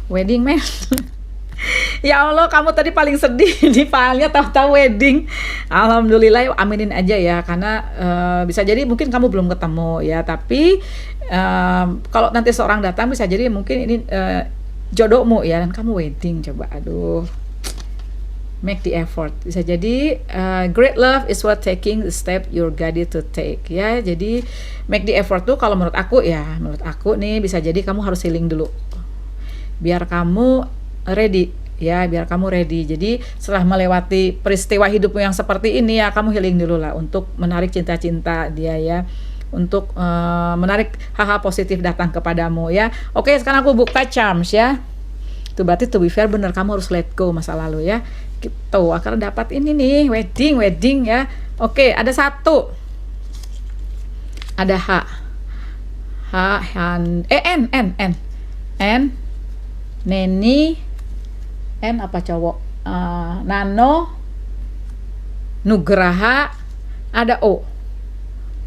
Wedding man. Ya Allah, kamu tadi paling sedih di filenya tahu-tahu wedding. Alhamdulillah, aminin aja ya, karena bisa jadi mungkin kamu belum ketemu ya, tapi kalau nanti seorang datang bisa jadi mungkin ini jodohmu ya, dan kamu wedding. Coba, aduh, make the effort. Bisa jadi great love is what taking the step you're ready to take ya. Jadi make the effort tuh kalau menurut aku ya, menurut aku nih bisa jadi kamu harus healing dulu biar kamu ready ya, biar kamu ready. Jadi setelah melewati peristiwa hidupmu yang seperti ini ya, kamu healing dulu lah untuk menarik cinta-cinta dia ya, untuk menarik hal-hal positif datang kepadamu ya. Oke, sekarang aku buka charms ya. Itu berarti to be fair, bener, kamu harus let go masa lalu ya. Gitu, akan dapat ini nih, wedding ya. Oke, ada satu. Ada H. N. Neni, N apa cowok? Nano, Nugraha, ada O.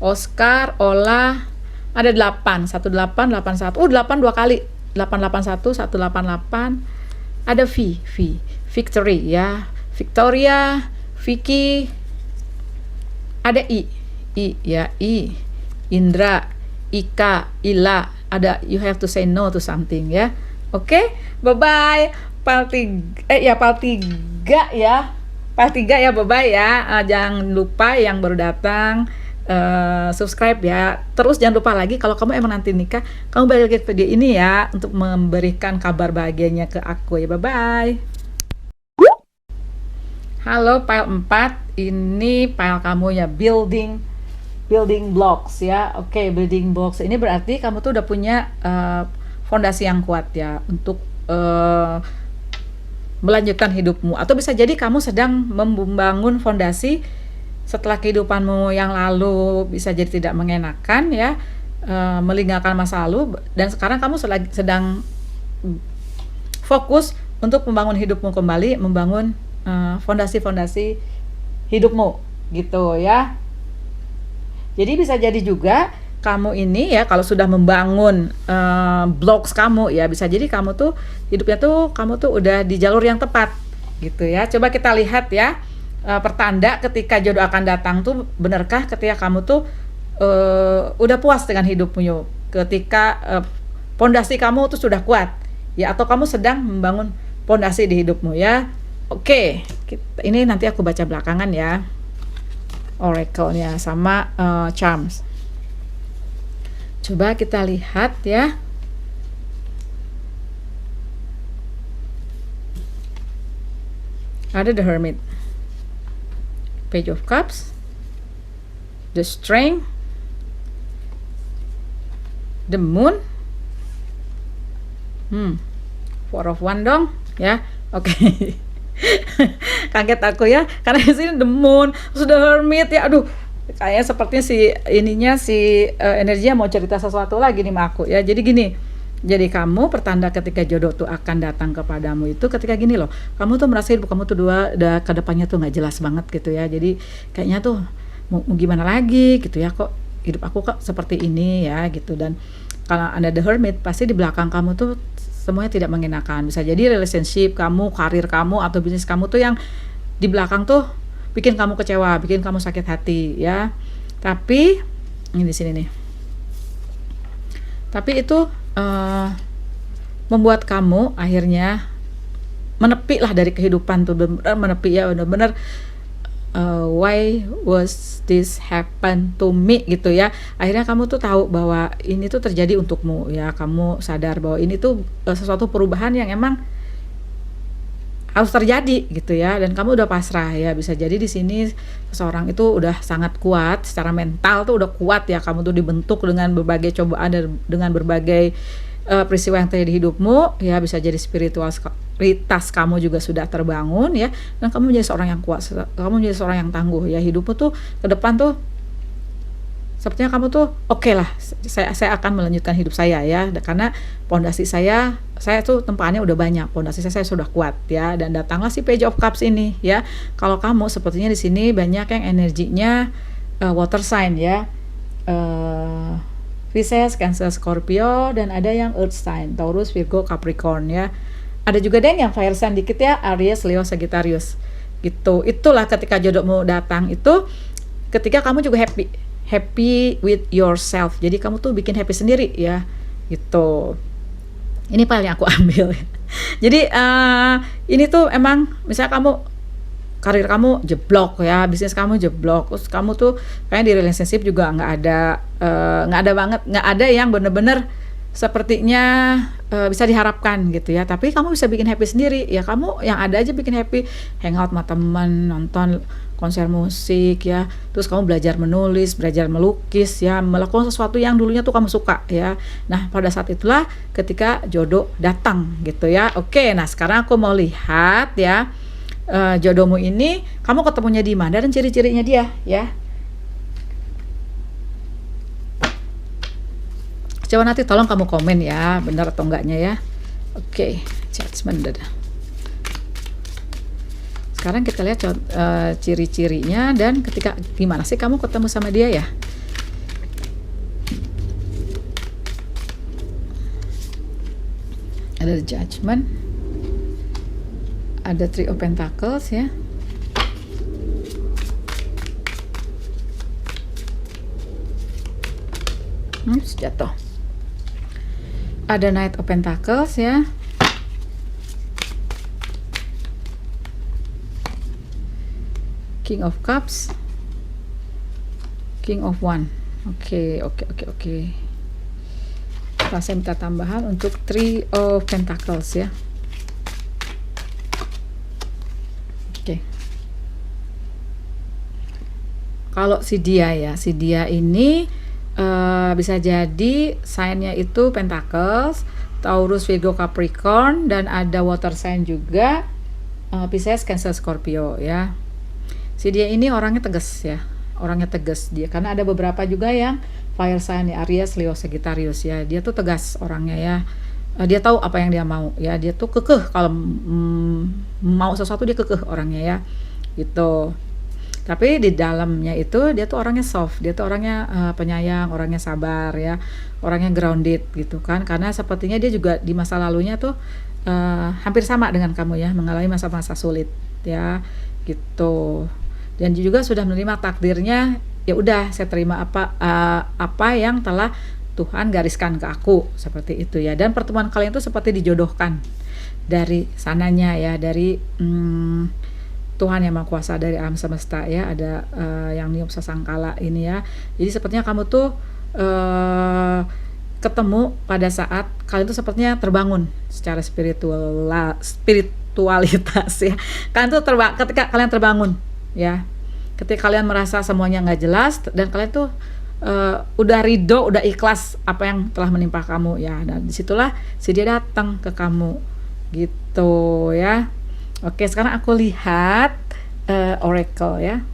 Oscar, Ola, ada 8, 1881. 8 dua kali. 881, 188. Ada Victory ya. Victoria, Vicky. Ada I ya, Indra, Ika, Ila. Ada you have to say no to something ya. Oke, bye-bye. File 3 ya, bye-bye ya. Jangan lupa yang baru datang subscribe ya. Terus jangan lupa lagi, kalau kamu emang nanti nikah, kamu balik lagi ke video ini ya untuk memberikan kabar bahagianya ke aku ya. Bye-bye. Halo, file 4. Ini file kamu ya, building blocks ya. Oke, building blocks ini berarti kamu tuh udah punya fondasi yang kuat ya untuk melanjutkan hidupmu, atau bisa jadi kamu sedang membangun fondasi setelah kehidupanmu yang lalu bisa jadi tidak mengenakan ya, meninggalkan masa lalu, dan sekarang kamu sedang fokus untuk membangun hidupmu kembali, membangun fondasi-fondasi hidupmu gitu ya. Jadi bisa jadi juga kamu ini ya, kalau sudah membangun blocks kamu ya, bisa jadi kamu tuh hidupnya tuh kamu tuh udah di jalur yang tepat gitu ya. Coba kita lihat ya, pertanda ketika jodoh akan datang tuh benarkah ketika kamu tuh udah puas dengan hidupmu, ketika pondasi kamu tuh sudah kuat ya, atau kamu sedang membangun pondasi di hidupmu ya. Oke, ini nanti aku baca belakangan ya, oracle-nya sama charms. Coba kita lihat ya. Ada the Hermit, Page of Cups, the Strength, the Moon, Four of Wands dong ya. Oke. Kaget aku ya, karena di sini the Moon, sudah Hermit ya. Aduh, kayaknya sepertinya energinya mau cerita sesuatu lagi nih sama aku ya. Jadi gini, jadi kamu pertanda ketika jodoh tuh akan datang kepadamu itu ketika gini loh, kamu tuh merasa hidup kamu tuh udah ke depannya tuh nggak jelas banget gitu ya. Jadi kayaknya tuh mau gimana lagi gitu ya, kok hidup aku kok seperti ini ya gitu. Dan kalau ada the Hermit, pasti di belakang kamu tuh semuanya tidak mengenakan. Bisa jadi relationship kamu, karir kamu, atau bisnis kamu tuh yang di belakang tuh bikin kamu kecewa, bikin kamu sakit hati ya. Tapi ini di sini nih. Tapi itu membuat kamu akhirnya menepi lah dari kehidupan tuh, benar menepi ya, benar-benar why was this happen to me gitu ya. Akhirnya kamu tuh tahu bahwa ini tuh terjadi untukmu ya. Kamu sadar bahwa ini tuh sesuatu perubahan yang emang harus terjadi gitu ya, dan kamu udah pasrah ya. Bisa jadi di sini seseorang itu udah sangat kuat secara mental, tuh udah kuat ya, kamu tuh dibentuk dengan berbagai cobaan dan dengan berbagai peristiwa yang terjadi di hidupmu ya. Bisa jadi spiritualitas kamu juga sudah terbangun ya, dan kamu menjadi seorang yang kuat, kamu menjadi seorang yang tangguh ya. Hidupmu tuh ke depan tuh sepertinya kamu tuh oke lah, saya akan melanjutkan hidup saya ya, karena pondasi saya tuh tempaannya udah banyak, pondasi saya sudah kuat ya. Dan datanglah si Page of Cups ini ya. Kalau kamu sepertinya di sini banyak yang energinya water sign ya, Pisces, Cancer, Scorpio, dan ada yang earth sign, Taurus, Virgo, Capricorn ya. Ada juga deh yang fire sign dikit ya, Aries, Leo, Sagittarius gitu. Itulah ketika jodohmu datang itu ketika kamu juga happy with yourself. Jadi kamu tuh bikin happy sendiri ya gitu. Ini paling aku ambil. Jadi ini tuh emang misalnya karir kamu jeblok ya, bisnis kamu jeblok, terus kamu tuh kayak di relationship juga nggak ada yang bener-bener sepertinya bisa diharapkan gitu ya. Tapi kamu bisa bikin happy sendiri ya, kamu yang ada aja bikin happy, hangout sama teman, nonton konser musik ya, terus kamu belajar menulis, belajar melukis ya, melakukan sesuatu yang dulunya tuh kamu suka ya. Nah pada saat itulah ketika jodoh datang gitu ya. Oke, nah sekarang aku mau lihat ya, jodohmu ini kamu ketemunya di mana dan ciri-cirinya dia ya. Coba nanti tolong kamu komen ya, benar atau enggaknya ya. Oke, judgment dadah. Sekarang kita lihat ciri-cirinya dan ketika gimana sih kamu ketemu sama dia ya. Ada judgment, ada Three of Pentacles ya, jatuh. Ada Knight of Pentacles ya, King of Cups, King of Wand. Oke. Saya minta tambahan untuk Three of Pentacles ya. Oke. Kalau si dia ini bisa jadi sign-nya itu Pentacles, Taurus, Virgo, Capricorn, dan ada water sign juga, Pisces, Cancer, Scorpio ya. Si dia ini orangnya tegas ya, dia, karena ada beberapa juga yang fire sign ya, Aries, Leo, Sagittarius ya. Dia tuh tegas orangnya ya, dia tahu apa yang dia mau ya, dia tuh kekeh kalau mau sesuatu, dia kekeh orangnya ya gitu. Tapi di dalamnya itu dia tuh orangnya soft, dia tuh orangnya penyayang, orangnya sabar ya, orangnya grounded gitu kan, karena sepertinya dia juga di masa lalunya tuh hampir sama dengan kamu ya, mengalami masa-masa sulit ya gitu. Dan juga sudah menerima takdirnya, ya udah saya terima apa yang telah Tuhan gariskan ke aku, seperti itu ya. Dan pertemuan kalian itu seperti dijodohkan dari sananya ya, dari Tuhan yang Maha Kuasa, dari alam semesta ya. Ada yang niup sasangkala ini ya. Jadi sepertinya kamu tuh ketemu pada saat kalian tuh sepertinya terbangun secara spiritualitas ya. Kalian tuh ketika kalian terbangun ya, ketika kalian merasa semuanya nggak jelas dan kalian tuh udah ridho, udah ikhlas apa yang telah menimpa kamu ya. Dan disitulah si dia datang ke kamu gitu ya. Oke, sekarang aku lihat oracle ya.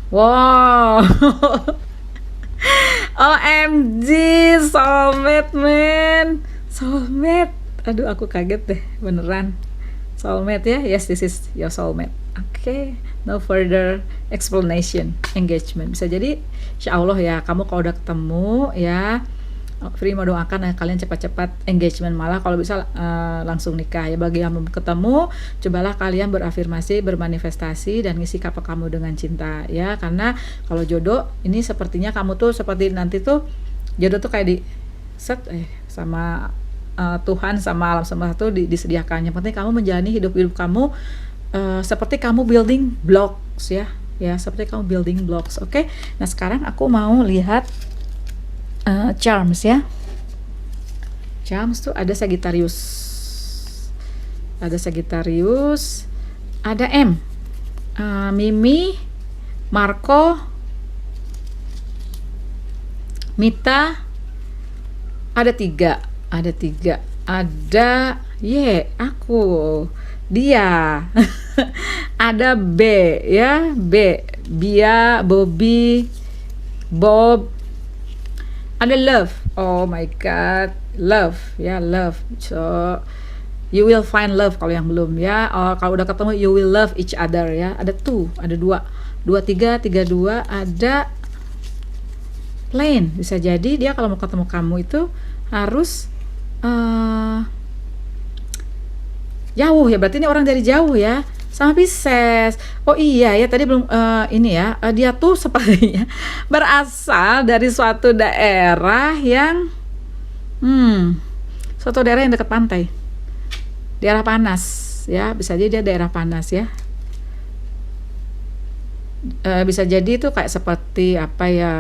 Wow. OMG, soulmate man, soulmate. Aduh, aku kaget deh, beneran. Soulmate ya, yes, this is your soulmate. Oke, no further explanation, engagement. Bisa jadi insya Allah ya, kamu kalau udah ketemu ya, Free mau doakan ya, kalian cepat-cepat engagement, malah kalau bisa langsung nikah ya. Bagi yang belum ketemu, cobalah kalian berafirmasi, bermanifestasi, dan ngisi cup kamu dengan cinta ya. Karena kalau jodoh ini sepertinya kamu tuh seperti nanti tuh jodoh tuh kayak di set sama Tuhan sama alam semesta tuh disediakannya. Penting kamu menjalani hidup kamu seperti kamu building blocks ya, seperti kamu building blocks. Oke. Nah sekarang aku mau lihat charms ya. Charms tuh ada Sagittarius, ada Sagittarius, ada M, Mimi, Marco, Mita, ada tiga, ada aku, dia, ada B ya, Bia, Bobby, Bob, ada love. Oh my god, love ya, love. So you will find love kalau yang belum ya. Kalau udah ketemu you will love each other ya. Ada dua tiga dua, ada plane. Bisa jadi dia kalau mau ketemu kamu itu harus jauh ya, berarti ini orang dari jauh ya. Sama Pisces. Oh iya ya, tadi belum ini ya, dia tuh sepertinya berasal dari suatu daerah yang suatu daerah yang dekat pantai, daerah panas ya, bisa jadi dia daerah panas ya. Bisa jadi itu kayak seperti apa ya,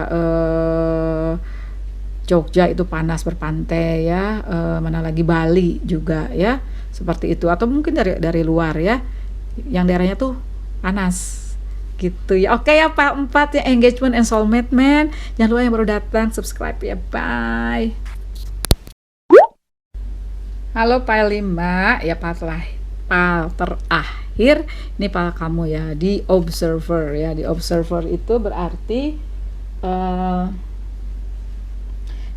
Jogja itu panas berpantai ya, mana lagi Bali juga ya, seperti itu. Atau mungkin dari luar ya, yang daerahnya tuh panas gitu ya. Oke ya, Pak 4 ya, engagement and soulmate man. Jangan lupa yang baru datang subscribe ya, bye. Halo Pak 5 ya, Pak terakhir ini Pak kamu ya, di observer ya. Di observer itu berarti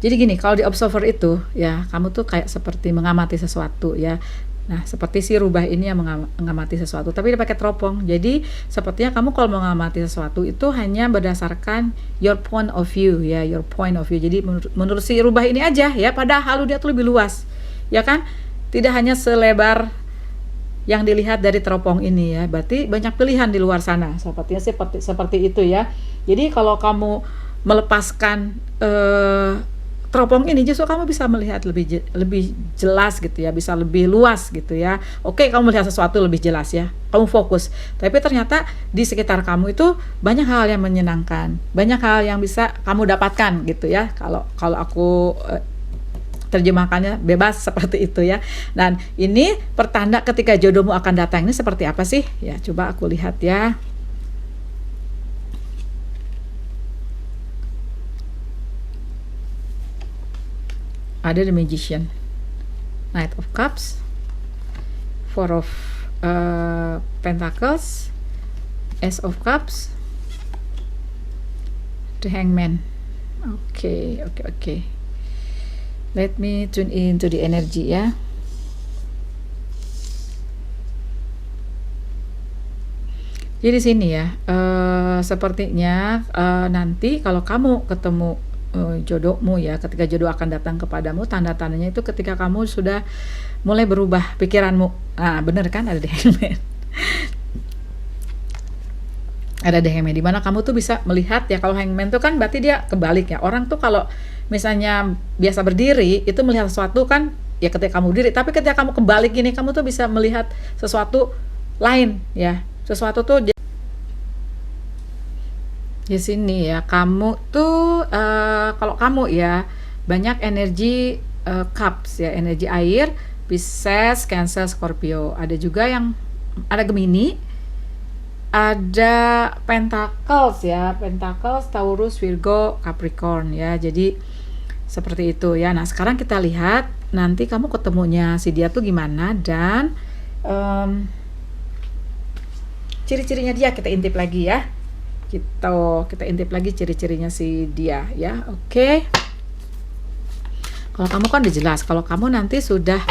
jadi gini, kalau di observer itu ya, kamu tuh kayak seperti mengamati sesuatu ya. Nah, seperti si rubah ini yang mengamati sesuatu, tapi dia pakai teropong. Jadi, sepertinya kamu kalau mengamati sesuatu itu hanya berdasarkan your point of view ya, your point of view. Jadi, menurut si rubah ini aja ya, padahal dia tuh lebih luas. Ya kan? Tidak hanya selebar yang dilihat dari teropong ini ya. Berarti banyak pilihan di luar sana. Sepertinya seperti itu ya. Jadi, kalau kamu melepaskan teropong ini, justru kamu bisa melihat lebih jelas gitu ya, bisa lebih luas gitu ya. Oke, kamu melihat sesuatu lebih jelas ya, kamu fokus. Tapi ternyata di sekitar kamu itu banyak hal yang menyenangkan, banyak hal yang bisa kamu dapatkan gitu ya. Kalau aku terjemahkannya bebas seperti itu ya. Dan ini pertanda ketika jodohmu akan datang ini seperti apa sih? Ya, coba aku lihat ya. Ada The Magician, Knight of Cups, Four of Pentacles, Ace of Cups, The Hangman. Oke. Let me tune in to the energy ya. Jadi sini ya, sepertinya nanti kalau kamu ketemu jodohmu ya, ketika jodoh akan datang kepadamu, tanda-tandanya itu ketika kamu sudah mulai berubah pikiranmu. Nah, bener kan, ada The Hangman. Ada The Hangman, dimana kamu tuh bisa melihat ya, kalau Hangman tuh kan berarti dia kebalik ya. Orang tuh kalau misalnya biasa berdiri, itu melihat sesuatu kan ya ketika kamu berdiri, tapi ketika kamu kebalik gini, kamu tuh bisa melihat sesuatu lain ya. Sesuatu tuh di sini ya, kamu tuh kalau kamu ya banyak energi cups ya, energi air, Pisces, Cancer, Scorpio. Ada juga yang ada Gemini, ada Pentacles ya, Pentacles, Taurus, Virgo, Capricorn ya. Jadi seperti itu ya. Nah, sekarang kita lihat nanti kamu ketemunya si dia tuh gimana, dan ciri-cirinya dia kita intip lagi ya. Kita intip lagi ciri-cirinya si dia ya. Oke. Kalau kamu kan udah jelas, kalau kamu nanti sudah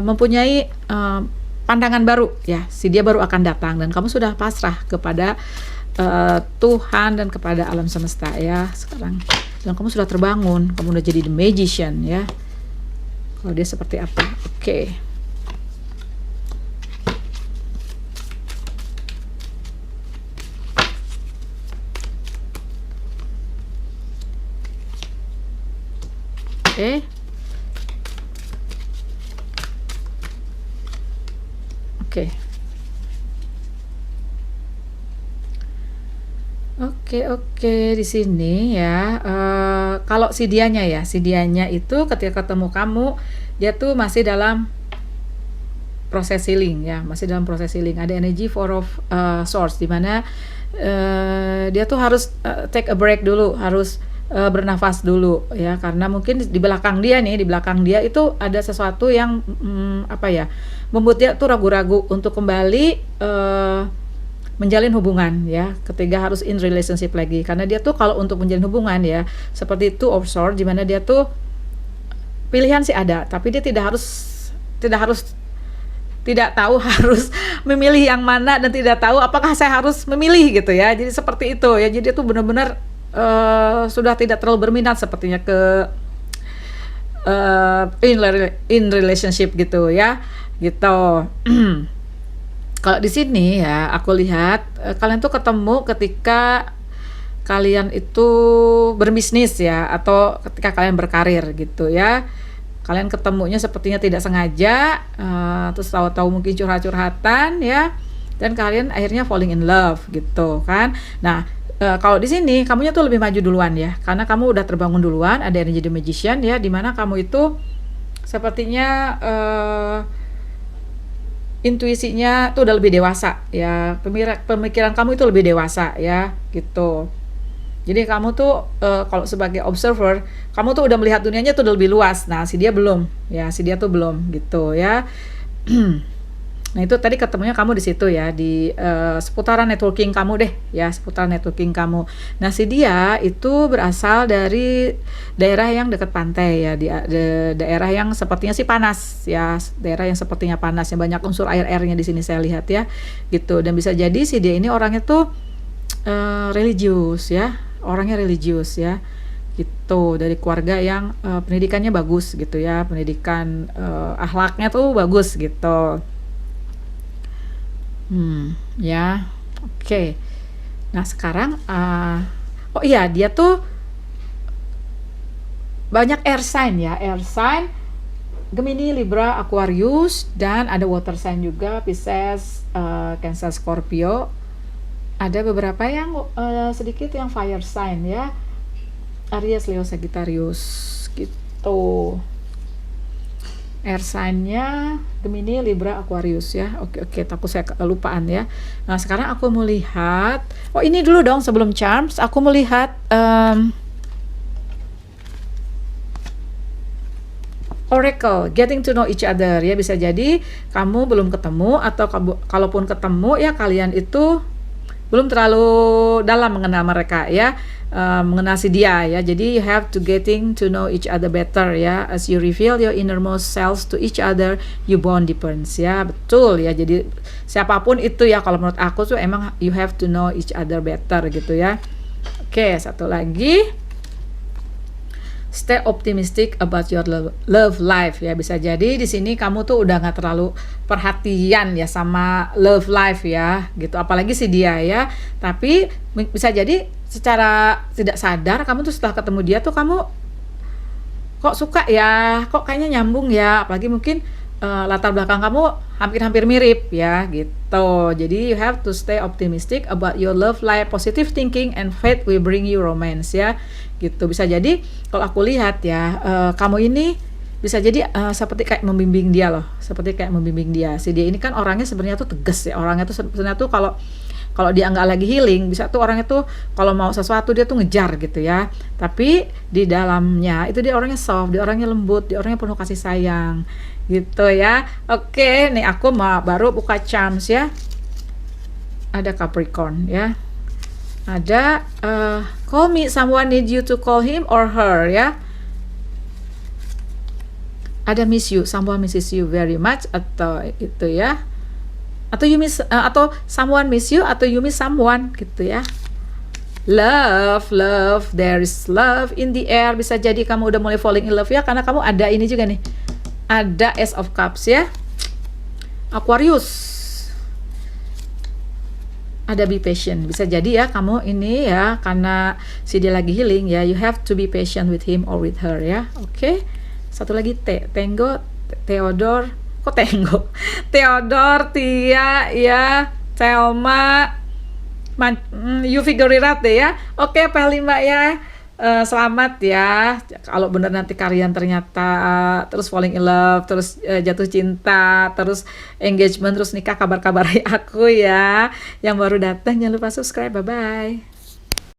mempunyai pandangan baru ya, si dia baru akan datang dan kamu sudah pasrah kepada Tuhan dan kepada alam semesta ya sekarang. Dan kamu sudah terbangun, kamu udah jadi The Magician ya. Kalau dia seperti apa? Oke. Oke, di sini ya. Kalau si dianya itu ketika ketemu kamu, dia tuh masih dalam proses healing ya, masih dalam proses healing. Ada energy four of swords di mana dia tuh harus take a break dulu, harus bernafas dulu ya, karena mungkin di belakang dia nih, di belakang dia itu ada sesuatu yang apa ya, membuat dia tuh ragu-ragu untuk kembali menjalin hubungan ya, ketiga harus in relationship lagi, karena dia tuh kalau untuk menjalin hubungan ya seperti two of swords, di mana dia tuh pilihan sih ada, tapi dia tidak tahu harus memilih yang mana, dan tidak tahu apakah saya harus memilih gitu ya. Jadi seperti itu ya, jadi dia tuh benar-benar sudah tidak terlalu berminat sepertinya ke in relationship gitu ya, gitu. Kalau di sini ya aku lihat kalian tuh ketemu ketika kalian itu berbisnis ya, atau ketika kalian berkarir gitu ya. Kalian ketemunya sepertinya tidak sengaja, terus tahu-tahu mungkin curhat-curhatan ya, dan kalian akhirnya falling in love gitu kan. Nah, kalau di sini kamunya tuh lebih maju duluan ya, karena kamu udah terbangun duluan, ada energi the magician ya, dimana kamu itu sepertinya intuisinya tuh udah lebih dewasa ya, pemikiran kamu itu lebih dewasa ya gitu. Jadi kamu tuh kalau sebagai observer, kamu tuh udah melihat dunianya tuh udah lebih luas. Nah, si dia belum ya, si dia tuh belum gitu ya. Nah, itu tadi ketemunya kamu di situ ya, di seputaran networking kamu deh ya, seputaran networking kamu. Nah, si dia itu berasal dari daerah yang dekat pantai ya, di daerah yang sepertinya sih panas ya, daerah yang sepertinya panas, yang banyak unsur air-airnya di sini saya lihat ya gitu. Dan bisa jadi si dia ini orangnya tuh religius ya, orangnya religius ya gitu, dari keluarga yang pendidikannya bagus gitu ya, pendidikan akhlaknya tuh bagus gitu. Ya, oke. Nah sekarang oh iya, dia tuh banyak air sign ya, air sign Gemini, Libra, Aquarius, dan ada water sign juga, Pisces, Cancer, Scorpio. Ada beberapa yang sedikit yang fire sign ya, Aries, Leo, Sagittarius gitu. Air sign-nya Gemini, Libra, Aquarius ya. Oke, takut saya kelupaan ya. Nah, sekarang aku mau lihat. Oh, ini dulu dong sebelum charms, aku melihat Oracle, getting to know each other ya. Bisa jadi kamu belum ketemu, atau kalaupun ketemu ya kalian itu belum terlalu dalam mengenal mereka ya, mengenal si dia ya. Jadi you have to getting to know each other better ya. As you reveal your innermost selves to each other, you bond deepens ya. Betul ya. Jadi siapapun itu ya, kalau menurut aku tuh emang you have to know each other better gitu ya. Oke, satu lagi. Stay optimistic about your love life ya. Bisa jadi di sini kamu tuh udah nggak terlalu perhatian ya sama love life ya gitu, apalagi si dia ya. Tapi bisa jadi secara tidak sadar kamu tuh setelah ketemu dia tuh kamu kok suka ya, kok kayaknya nyambung ya, apalagi mungkin latar belakang kamu hampir-hampir mirip ya gitu. Jadi you have to stay optimistic about your love life, positive thinking and faith will bring you romance ya gitu. Bisa jadi kalau aku lihat ya, kamu ini bisa jadi seperti kayak membimbing dia loh, seperti kayak membimbing dia. Si dia ini kan orangnya sebenarnya tuh tegas ya, orangnya tuh sebenarnya tuh kalau dia nggak lagi healing, bisa tuh orangnya tuh kalau mau sesuatu dia tuh ngejar gitu ya. Tapi di dalamnya itu dia orangnya soft, dia orangnya lembut, dia orangnya penuh kasih sayang gitu ya. Oke, nih aku baru buka charms ya. Ada Capricorn ya. Ada call me, someone need you to call him or her ya. Ada miss you, someone misses you very much, atau itu ya. Atau you miss atau someone miss you, atau you miss someone gitu ya. Love, there is love in the air. Bisa jadi kamu udah mulai falling in love ya, karena kamu ada ini juga nih. Ada Ace of Cups ya. Aquarius. Ada be patient. Bisa jadi ya kamu ini ya, karena si dia lagi healing ya, you have to be patient with him or with her ya. Oke. Satu lagi Tango, Theodore. Kok Tango? Theodore, Tia ya, Selma. You figure it out deh ya. Oke, P5 ya. Selamat ya. Kalau bener nanti kalian ternyata terus falling in love, terus jatuh cinta, terus engagement, terus nikah, kabar-kabari aku ya. Yang baru datang jangan lupa subscribe. Bye bye.